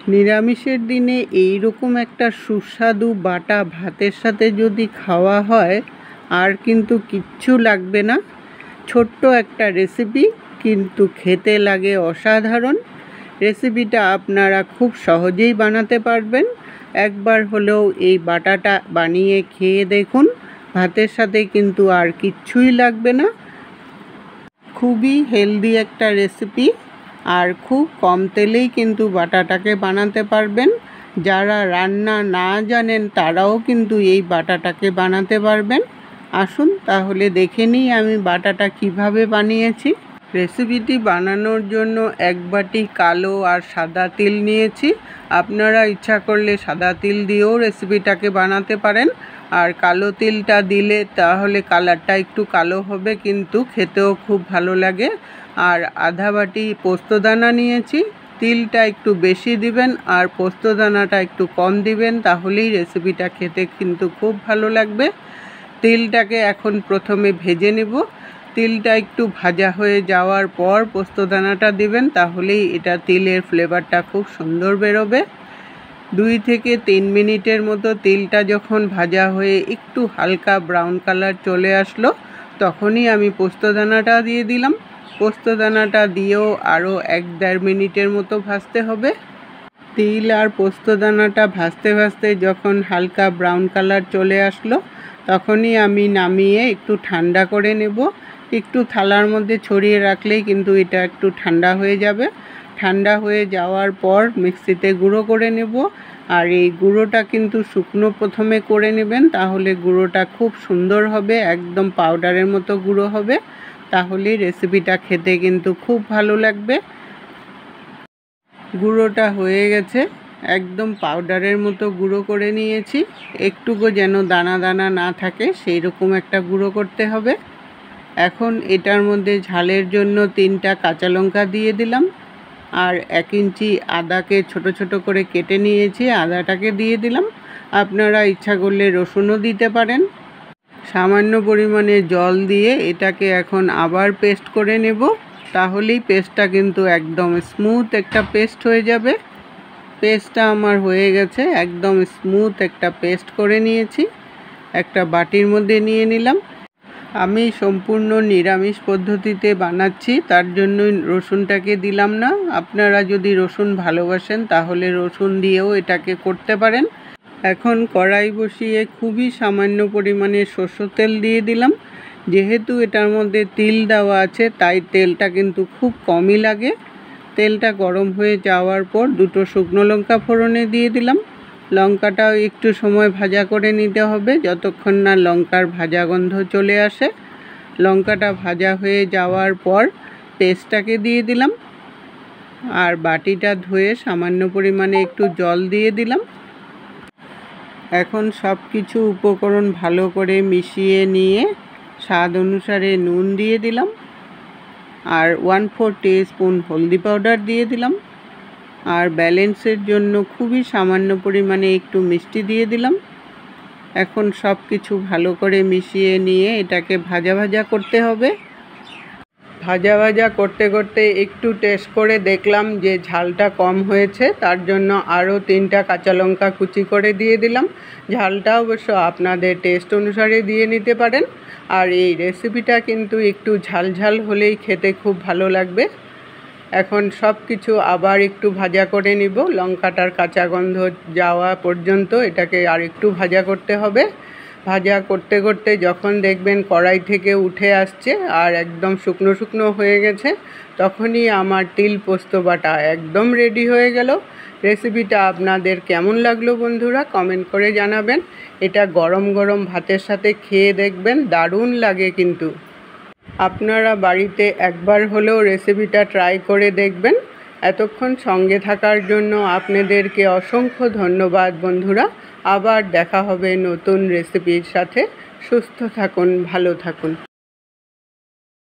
নিরামিষের দিনে এই রকম একটা সুস্বাদু বাটা ভাতের সাথে যদি খাওয়া হয় আর কিন্তু কিচ্ছু লাগবে না। ছোট্ট একটা রেসিপি, কিন্তু খেতে লাগে অসাধারণ। রেসিপিটা আপনারা খুব সহজেই বানাতে পারবেন। একবার হলেও এই বাটাটা বানিয়ে খেয়ে দেখুন, ভাতের সাথে কিন্তু আর কিচ্ছুই লাগবে না। খুবই হেলদি একটা রেসিপি, আর খুব কম তেলেই কিন্তু বাটাটাকে বানাতে পারবেন। যারা রান্না না জানেন তারাও কিন্তু এই বাটাটাকে বানাতে পারবেন। আসুন তাহলে দেখে নিই আমি বাটাটা কিভাবে বানিয়েছি। রেসিপিটি বানানোর জন্য 1 বাটি কালো আর সাদা তিল নিয়েছি। আপনারা ইচ্ছা করলে সাদা তিল দিয়েও রেসিপিটাকে বানাতে পারেন। আর কালো তিলটা দিলে তাহলে কালারটা একটু কালো হবে, কিন্তু খেতেও খুব ভালো লাগে। আর আধা বাটি পোস্তদানা নিয়েছি। তিলটা একটু বেশি দিবেন আর পোস্তদানাটা একটু কম দিবেন, তাহলেই রেসিপিটা খেতে কিন্তু খুব ভালো লাগবে। তিলটাকে এখন প্রথমে ভেজে নেব। তিলটা একটু ভাজা হয়ে যাওয়ার পর পোস্তদানাটা দিবেন, তাহলেই এটা তিলের ফ্লেভারটা খুব সুন্দর বেরোবে। 2 থেকে 3 মিনিটের মতো তিলটা যখন ভাজা হয়ে একটু হালকা ব্রাউন কালার চলে আসলো, তখনই আমি পোস্তদানাটা দিয়ে দিলাম। পোস্তদানাটা দিয়েও আরও 1-1.5 মিনিটের মতো ভাজতে হবে। তিল আর পোস্তদানাটা ভাজতে ভাজতে যখন হালকা ব্রাউন কালার চলে আসলো, তখনই আমি নামিয়ে একটু ঠান্ডা করে নেব। একটু থালার মধ্যে ছড়িয়ে রাখলেই কিন্তু এটা একটু ঠান্ডা হয়ে যাবে। ঠান্ডা হয়ে যাওয়ার পর মিক্সিতে গুঁড়ো করে নেব। আর এই গুঁড়োটা কিন্তু শুকনো প্রথমে করে নেবেন, তাহলে গুঁড়োটা খুব সুন্দর হবে, একদম পাউডারের মতো গুঁড়ো হবে। তাহলেই রেসিপিটা খেতে কিন্তু খুব ভালো লাগবে। গুঁড়োটা হয়ে গেছে, একদম পাউডারের মতো গুঁড়ো করে নিয়েছি। একটুকু যেন দানা দানা না থাকে সেই রকম একটা গুঁড়ো করতে হবে। এখন এটার মধ্যে ঝালের জন্য 3টা কাঁচা লঙ্কা দিয়ে দিলাম। আর 1 ইঞ্চি আদাকে ছোট ছোট করে কেটে নিয়েছি, আদাটাকে দিয়ে দিলাম। আপনারা ইচ্ছা করলে রসুনও দিতে পারেন। সামান্য পরিমাণে জল দিয়ে এটাকে এখন আবার পেস্ট করে নেব। তাহলেই পেস্টটা কিন্তু একদম স্মুথ একটা পেস্ট হয়ে যাবে। পেস্টটা আমার হয়ে গেছে, একদম স্মুথ একটা পেস্ট করে নিয়েছি। একটা বাটির মধ্যে নিয়ে নিলাম। আমি সম্পূর্ণ নিরামিষ পদ্ধতিতে বানাচ্ছি, তার জন্যই রসুনটাকে দিলাম না। আপনারা যদি রসুন ভালোবাসেন তাহলে রসুন দিয়েও এটাকে করতে পারেন। এখন কড়াই বসিয়ে খুবই সামান্য পরিমাণে সরষের তেল দিয়ে দিলাম। যেহেতু এটার মধ্যে তিল দেওয়া আছে, তাই তেলটা কিন্তু খুব কমই লাগে। তেলটা গরম হয়ে যাওয়ার পর 2টো শুকনো লঙ্কা ফোড়নে দিয়ে দিলাম। লঙ্কাটাও একটু সময় ভাজা করে নিতে হবে, যতক্ষণ না লঙ্কার ভাজা গন্ধ চলে আসে। লঙ্কাটা ভাজা হয়ে যাওয়ার পর পেস্টটাকে দিয়ে দিলাম। আর বাটিটা ধুয়ে সামান্য পরিমাণে একটু জল দিয়ে দিলাম। এখন সব কিছু উপকরণ ভালো করে মিশিয়ে নিয়ে স্বাদ অনুসারে নুন দিয়ে দিলাম। আর 1/4 টিস্পুন হলদি পাউডার দিয়ে দিলাম। আর ব্যালেন্সের জন্য খুবই সামান্য পরিমাণে একটু মিষ্টি দিয়ে দিলাম। এখন সব কিছু ভালো করে মিশিয়ে নিয়ে এটাকে ভাজা ভাজা করতে হবে। ভাজা ভাজা করতে করতে একটু টেস্ট করে দেখলাম যে ঝালটা কম হয়েছে, তার জন্য আরও 3টা কাঁচা লঙ্কা কুচি করে দিয়ে দিলাম। ঝালটা অবশ্য আপনাদের টেস্ট অনুসারে দিয়ে নিতে পারেন। আর এই রেসিপিটা কিন্তু একটু ঝাল ঝাল হলেই খেতে খুব ভালো লাগবে। এখন সব কিছু আবার একটু ভাজা করে নিব। লঙ্কাটার কাঁচা গন্ধ যাওয়া পর্যন্ত এটাকে আর একটু ভাজা করতে হবে। ভাজা করতে করতে যখন দেখবেন কড়াই থেকে উঠে আসছে আর একদম শুকনো শুকনো হয়ে গেছে, তখনই আমার তিল পোস্ত বাটা একদম রেডি হয়ে গেল। রেসিপিটা আপনাদের কেমন লাগলো বন্ধুরা, কমেন্ট করে জানাবেন। এটা গরম গরম ভাতের সাথে খেয়ে দেখবেন, দারুণ লাগে কিন্তু। আপনারা বাড়িতে একবার হলেও রেসিপিটা ট্রাই করে দেখবেন। এতক্ষণ সঙ্গে থাকার জন্য আপনাদেরকে অসংখ্য ধন্যবাদ বন্ধুরা। আবার দেখা হবে নতুন রেসিপির সাথে। সুস্থ থাকুন, ভালো থাকুন।